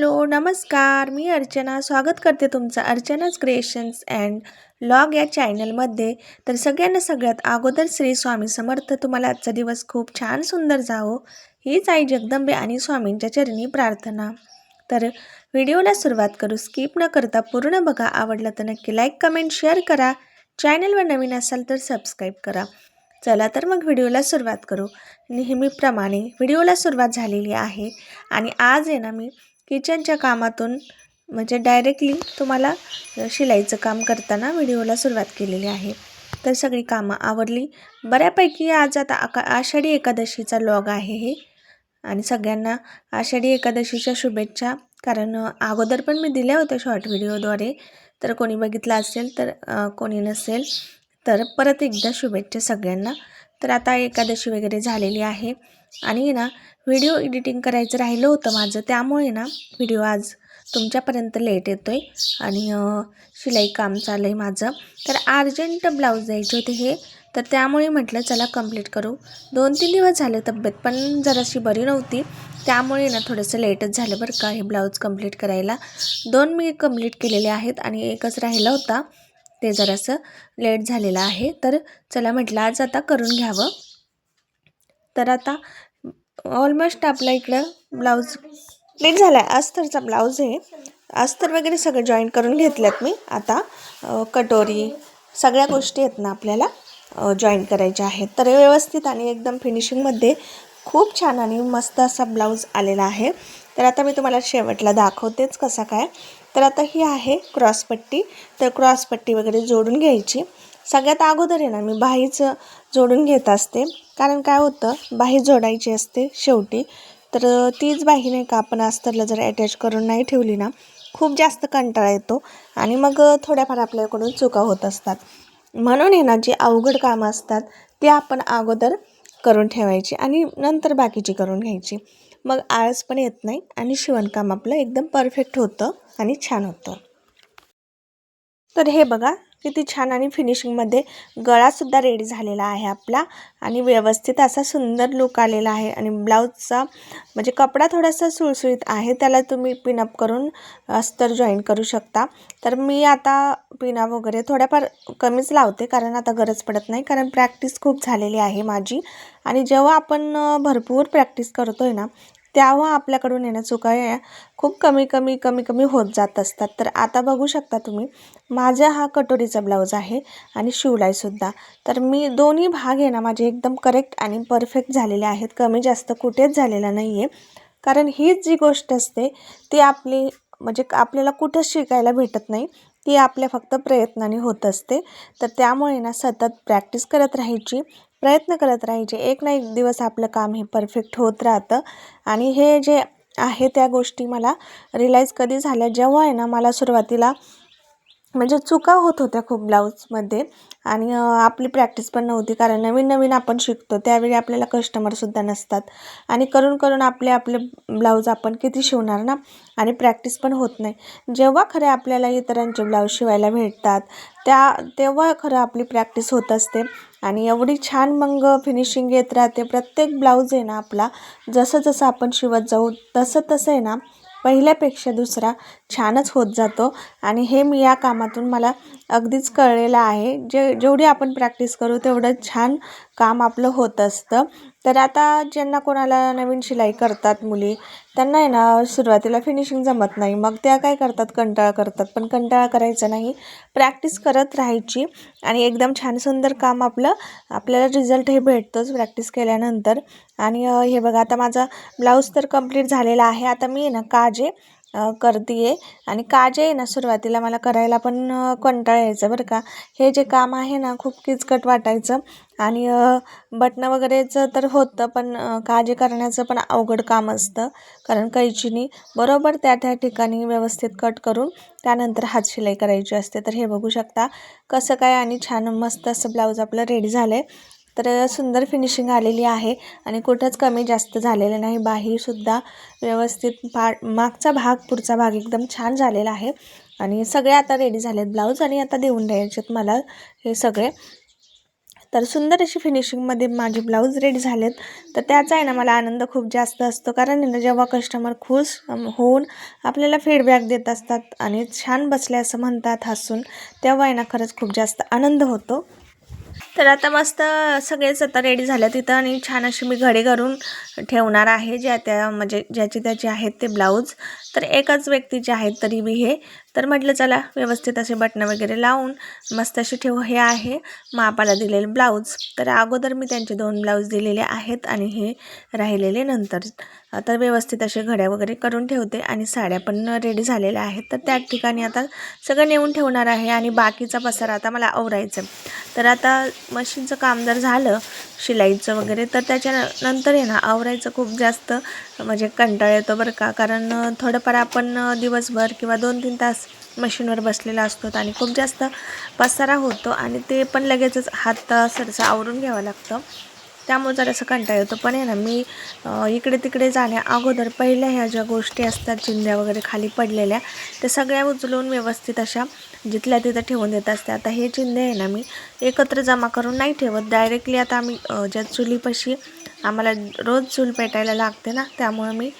Hello नमस्कार, मी अर्चना स्वागत करते तुमचं अर्चनाज क्रिएशन्स अँड व्लॉग या चॅनलमध्ये। तर सगळ्यांना सगळ्यात अगोदर श्री स्वामी समर्थ, तुम्हाला आजचा दिवस खूप छान सुंदर जावो हीच आई जगदंबे आणि स्वामींच्या चरणी प्रार्थना। तर व्हिडिओला सुरुवात करू, स्किप न करता पूर्ण बघा। आवडलं तर नक्की लाईक कमेंट शेअर करा, चॅनलवर नवीन असाल तर सबस्क्राईब करा। चला तर मग व्हिडिओला सुरुवात करू। नेहमीप्रमाणे व्हिडिओला सुरुवात झालेली आहे आणि आज आहे ना मी किचनच्या कामातून म्हणजे डायरेक्टली तुम्हाला शिलाईचं काम करताना व्हिडिओला सुरुवात केलेली आहे। तर सगळी कामं आवरली बऱ्यापैकी। आज आता आषाढी एकादशीचा व्लॉग आहे हे, आणि सगळ्यांना आषाढी एकादशीच्या शुभेच्छा। कारण अगोदर पण मी दिल्या होत्या शॉर्ट व्हिडिओद्वारे, तर कोणी बघितला असेल तर कोणी नसेल तर परत एकदा शुभेच्छा सगळ्यांना। तर आता एकादशी वगैरे झालेली आहे आणि ना व्हिडिओ एडिटिंग करायचं राहिलं होतं माझं, त्यामुळे ना व्हिडिओ आज तुमच्यापर्यंत लेट येतोय आणि शिलाई काम चालू आहे माझं। तर अर्जंट ब्लाऊज द्यायचे होते हे, तर त्यामुळे म्हटलं चला कंप्लीट करू। 2-3 दिवस झाले तब्येत पण जराशी बरी नव्हती, त्यामुळे ना थोडंसं लेटच झालं बरं का हे ब्लाऊज कंप्लीट करायला। 2 मी कंप्लीट केलेले आहेत आणि एकच राहिला होता, ते जरासं लेट झालेलं आहे। तर चला म्हटलं आज आता करून घ्यावं। तर आता ऑलमोस्ट आपल्या इकडं ब्लाऊज कंप्लीट झाला आहे। अस्तरचा ब्लाऊज आहे, अस्तर वगैरे सगळं जॉईन करून घेतल्यात मी। आता कटोरी सगळ्या गोष्टी आहेत ना आपल्याला जॉईन करायच्या आहेत। तर व्यवस्थित आणि एकदम फिनिशिंगमध्ये खूप छान आणि मस्त असा ब्लाऊज आलेला आहे। तर आता मी तुम्हाला शेवटला दाखवतेच कसा काय। तर आता ही आहे क्रॉसपट्टी, तर क्रॉसपट्टी वगैरे जोडून घ्यायची। सगळ्यात अगोदर आहे ना मी बाहीच जोडून घेत असते, कारण काय होतं बाही जोडायची असते शेवटी। तर तीच बाही नाही का आपण अस्तरला जर अटॅच करून नाही ठेवली ना खूप जास्त कंटाळा येतो आणि मग थोड्याफार आपल्याकडून चुका होत असतात। म्हणून आहे ना जी अवघड कामं असतात ते आपण अगोदर करून ठेवायची आणि नंतर बाकीची करून घ्यायची, मग आळस पण येत नाही आणि शिवणकाम आपलं एकदम परफेक्ट होतं आणि छान होतं। तर हे बघा किती छान आणि फिनिशिंगमध्ये गळासुद्धा रेडी झालेला आहे आपला आणि व्यवस्थित असा सुंदर लुक आलेला आहे। आणि ब्लाऊजचा म्हणजे कपडा थोडासा सुळसुळीत आहे, त्याला तुम्ही पिनअप करून अस्तर जॉईन करू शकता। तर मी आता पिनअप वगैरे थोड्याफार कमीच लावते, कारण आता गरज पडत नाही, कारण प्रॅक्टिस खूप झालेली आहे माझी। आणि जेव्हा आपण भरपूर प्रॅक्टिस करतोय ना तेव्हा आपल्याकडून येण्या चुका खूप कमी होत जात असतात। तर आता बघू शकता तुम्ही माझा हा कटोरीचा ब्लाऊज आहे आणि शिवलाईसुद्धा। तर मी दोन्ही भाग आहे ना माझे एकदम करेक्ट आणि परफेक्ट झालेले आहेत, कमी जास्त कुठेच झालेला नाही आहे। कारण हीच जी गोष्ट असते ती आपली म्हणजे आपल्याला कुठंच शिकायला भेटत नाही, ती आपल्या फक्त प्रयत्नाने होत असते। तर त्यामुळे ना सतत प्रॅक्टिस करत राहायची, प्रयत्न करत राहायचे, एक ना एक दिवस आपलं काम हे परफेक्ट होत राहतं। आणि हे जे आहे त्या गोष्टी मला रिअलाईज कधी झाल्या, जेव्हा आहे ना मला सुरुवातीला म्हणजे चुका होत होत्या खूप ब्लाऊजमध्ये आणि आपली प्रॅक्टिस पण नव्हती, कारण नवीन आपण शिकतो त्यावेळी आपल्याला कस्टमरसुद्धा नसतात आणि करून आपले ब्लाऊज आपण किती शिवणार ना, आणि प्रॅक्टिस पण होत नाही। जेव्हा खरे आपल्याला इतरांचे ब्लाऊज शिवायला भेटतात तेव्हा खरं आपली प्रॅक्टिस होत असते आणि एवढी छान मग फिनिशिंग येत राहते। प्रत्येक ब्लाऊज आहे ना आपला जसं आपण शिवत जाऊ तसं आहे ना पहिल्यापेक्षा दुसरा छानच होत जातो। आणि हे मी या कामातून मला अगदीच कळलेलं आहे, जेवढी आपण प्रॅक्टिस करू तेवढं छान काम आपलं होत असतं। तर आता ज्यांना कोणाला नवीन शिलाई करतात मुली, त्यांना आहे ना सुरुवातीला फिनिशिंग जमत नाही, मग त्या काय करतात कंटाळा करतात, पण कंटाळा करायचा नाही, प्रॅक्टिस करत राहायची आणि एकदम छान सुंदर काम आपल्याला रिझल्ट हे भेटतोच प्रॅक्टिस केल्यानंतर। आणि हे बघा आता माझा ब्लाऊज तर कंप्लीट झालेला आहे। आता मी आहे ना काजे करते आहे आणि काजे आहे ना सुरुवातीला मला करायला पण कंटाळा यायचं बरं का। हे जे काम आहे ना खूप किचकट वाटायचं आणि बटणं वगैरेचं तर होतं, पण काजे करण्याचं पण अवघड काम असतं, कारण कैचीनी बरोबर त्या ठिकाणी व्यवस्थित कट करून त्यानंतर हात शिलाई करायची असते। तर हे बघू शकता कसं काय आणि छान मस्त असं ब्लाऊज आपलं रेडी झालं आहे। तर सुंदर फिनिशिंग आलेली आहे आणि कुठंच कमी जास्त झालेलं नाही, बाहीसुद्धा व्यवस्थित मागचा भाग पुढचा भाग एकदम छान झालेला आहे। आणि सगळे आता रेडी झालेत ब्लाऊज आणि आता देऊन द्यायचेत मला हे सगळे। तर सुंदर अशी फिनिशिंगमध्ये माझे ब्लाऊज रेडी झालेत. तर त्याचा आहे ना मला आनंद खूप जास्त असतो, कारण आहे ना जेव्हा कस्टमर खुश होऊन आपल्याला फीडबॅक देत असतात आणि छान बसले असं म्हणतात हसून, तेव्हा आहे ना खरंच खूप जास्त आनंद होतो. तर आता मस्त सगळेच आता रेडी झाले तिथं आणि छान अशी मी घडी करून ठेवणार आहे, ज्या त्या म्हणजे ज्याचे त्याचे आहेत ते ब्लाऊज. तर एकाच व्यक्तीचे आहेत तरी बी हे. तर म्हटलं चला व्यवस्थित असे बटणं वगैरे लावून मस्त अशी ठेवू. हे आहे मापाला दिलेले ब्लाऊज. तर अगोदर मी त्यांचे 2 ब्लाऊज दिलेले आहेत आणि हे राहिलेले नंतर. तर व्यवस्थित असे घड्या वगैरे करून ठेवते आणि साड्या पण रेडी झालेल्या आहेत. तर त्या ठिकाणी आता सगळं नेऊन ठेवणार आहे आणि बाकीचा पसारा आता मला आवरायचं. तर आता मशीनचं काम जर झालं शिलाईचं वगैरे, तर त्याच्यानंतर आहे ना आवरायचं खूप जास्त म्हणजे कंटाळा येतो बरं का. कारण थोडंफार आपण दिवसभर किंवा 2-3 तास मशीनवर बसलेला असतो आणि खूप जास्त पसारा होतो आणि ते पण लगेचच हात सरसं आवरून घ्यावं लागतं. त्यामुळे जरासं कंटाळा येतो. पण आहे ना मी इकडे तिकडे जाण्या अगोदर पहिल्या ह्या ज्या गोष्टी असतात चिंध्या वगैरे खाली पडलेल्या, त्या सगळ्या उचलून व्यवस्थित अशा जिथल्या तिथं ठेवून देत असते. आता हे चिंध्या आहे ना मी एकत्र जमा करून नाही ठेवत, डायरेक्टली आता आम्ही ज्या चुलीपाशी आम्हाला रोज चूल पेटायला लागते ना, त्यामुळं मी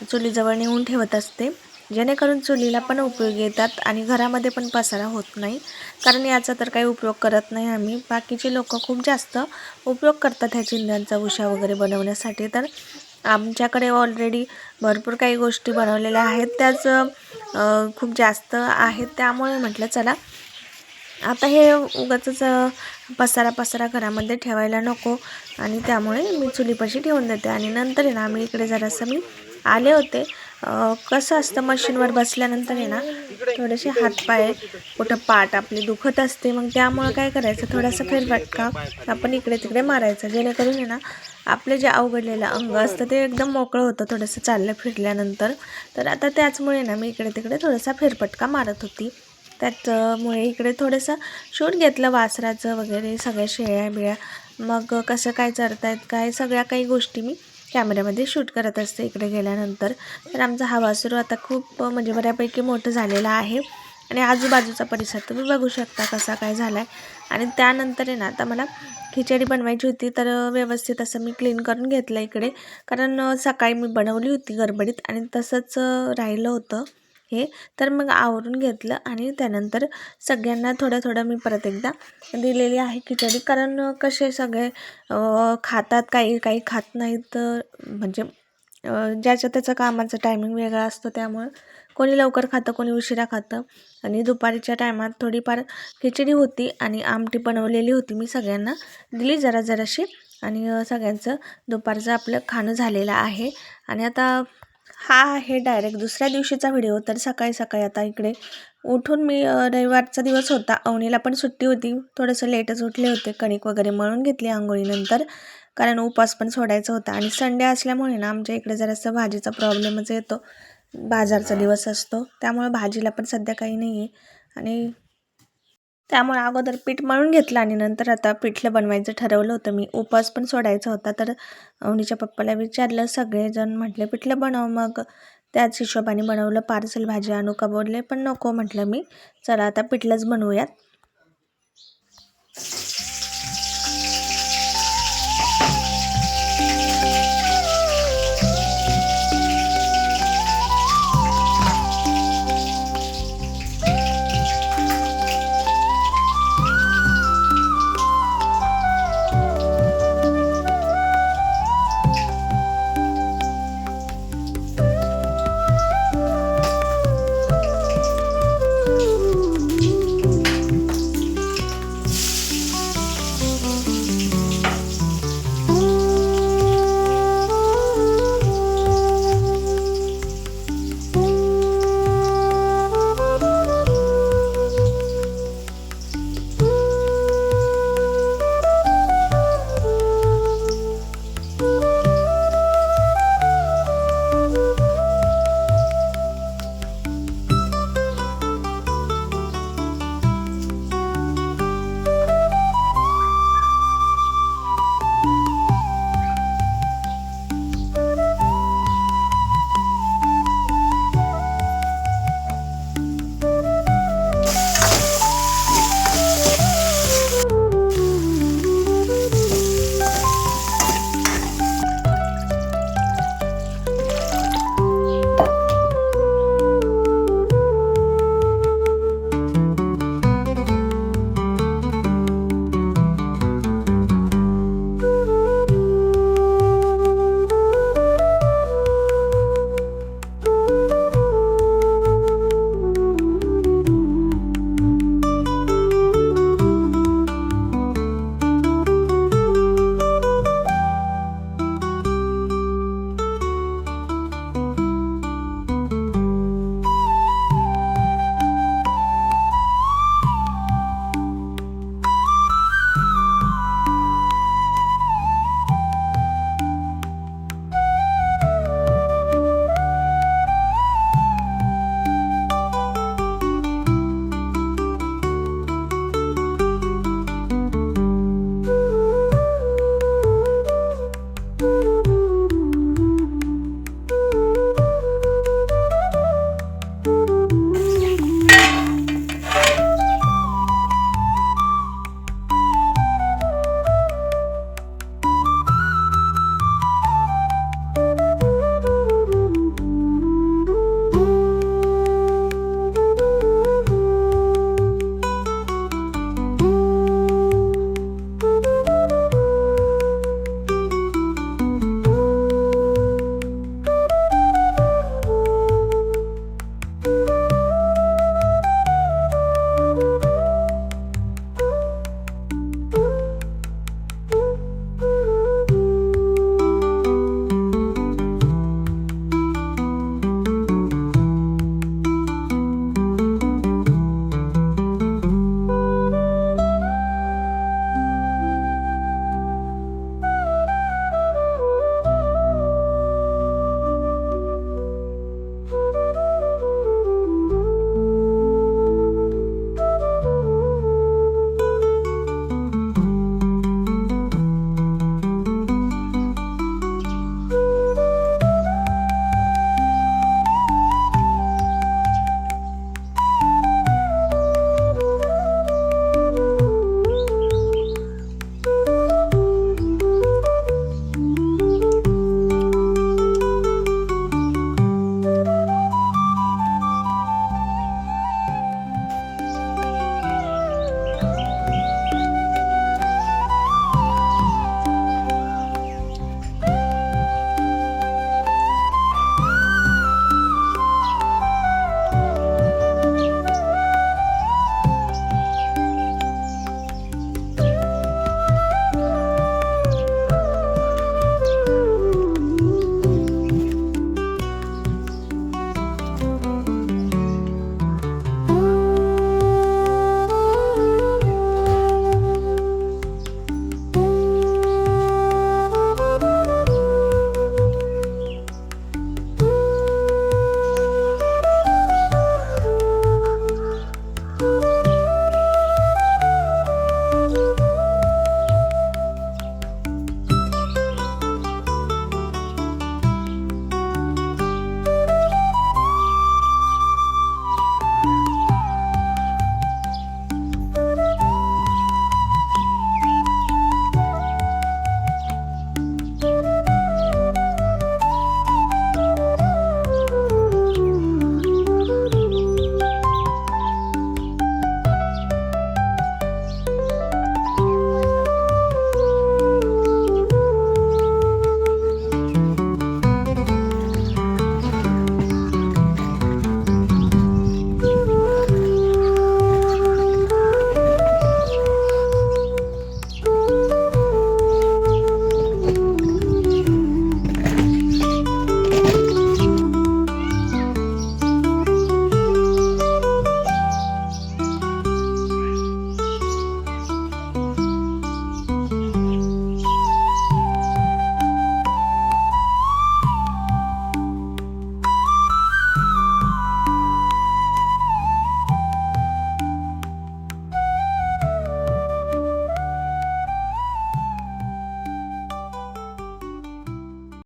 चुलीजवळ नेऊन ठेवत असते, जेणेकरून चुलीला पण उपयोगी येतात आणि घरामध्ये पण पसारा होत नाही. कारण याचा तर काही उपयोग करत नाही आम्ही. बाकीचे लोक खूप जास्त उपयोग करतात ह्या चिंध्यांचा उशा वगैरे बनवण्यासाठी. तर आमच्याकडे ऑलरेडी भरपूर काही गोष्टी बनवलेल्या आहेत, त्याच खूप जास्त आहेत. त्यामुळे म्हटलं चला आता हे उगाचच पसारा घरामध्ये ठेवायला नको आणि त्यामुळे मी चुलीपाशी ठेवून देते. आणि नंतर आहे ना आम्ही इकडे जरासं मी आले होते. कसं असतं मशीनवर बसल्यानंतर आहे ना थोडेसे हातपाय कुठं पाठ आपली दुखत असते, मग त्यामुळं काय करायचं थोडासा फेरफटका आपण इकडे तिकडे मारायचा, जेणेकरून आहे ना आपले जे अवघडलेलं अंग असतं ते एकदम मोकळं होतं थोडंसं चाललं फिरल्यानंतर. तर आता त्याचमुळे ना मी इकडे तिकडे थोडासा फेरफटका मारत होती. त्यामुळे इकडे थोडंसं शूट घेतलं वासराचं वगैरे, सगळ्या शेळ्या बिळ्या मग कसं काय चरतायत काय सगळ्या काही गोष्टी मी कॅमेऱ्यामध्ये शूट करत असते इकडे गेल्यानंतर. तर आमचा हा वासरू आता खूप म्हणजे बऱ्यापैकी मोठं झालेला आहे आणि आजूबाजूचा परिसर तुम्ही बघू शकता कसा काय झाला आहे. आणि त्यानंतर आहे ना आता मला खिचडी बनवायची होती, तर व्यवस्थित असं मी क्लीन करून घेतलं इकडे, कारण सकाळी मी बनवली होती गडबडीत आणि तसंच राहिलं होतं हे. तर मग आवरून घेतलं आणि त्यानंतर सगळ्यांना थोडं थोडं मी परत एकदा दिलेली आहे खिचडी. कारण कसे सगळे खातात, काही काही खात नाहीत. म्हणजे ज्याच्या त्याचं कामाचं टायमिंग वेगळा असतो, त्यामुळं कोणी लवकर खातं कोणी उशिरा खातं. आणि दुपारीच्या टायमात थोडीफार खिचडी होती आणि आमटी बनवलेली होती, मी सगळ्यांना दिली जराशी आणि सगळ्यांचं दुपारचं आपलं खाणं झालेलं आहे. आणि आता हा आहे डायरेक्ट दुसऱ्या दिवशीचा व्हिडिओ. तर सकाळी सकाळी आता इकडे उठून मी रविवारचा दिवस होता, अवनीला पण सुट्टी होती, थोडंसं लेटच उठले होते, कणिक वगैरे मळून घेतली आंघोळीनंतर, कारण उपवास पण सोडायचा होता. आणि संडे असल्यामुळे ना आमच्या इकडे जरासं भाजीचा प्रॉब्लेमच येतो, बाजारचा दिवस असतो, त्यामुळे भाजीला पण सध्या काही नाही आहे. आणि त्यामुळे अगोदर पीठ मळून घेतलं आणि नंतर आता पिठलं बनवायचं ठरवलं होतं मी, उपवास पण सोडायचा होता. तर अवनीच्या पप्पाला विचारलं, सगळेजण म्हटले पिठलं बनव, मग त्याच हिशोबाने बनवलं. पार्सल भाजी आणू का बोलले, पण नको म्हटलं मी, चला आता पिठलंच बनवूयात.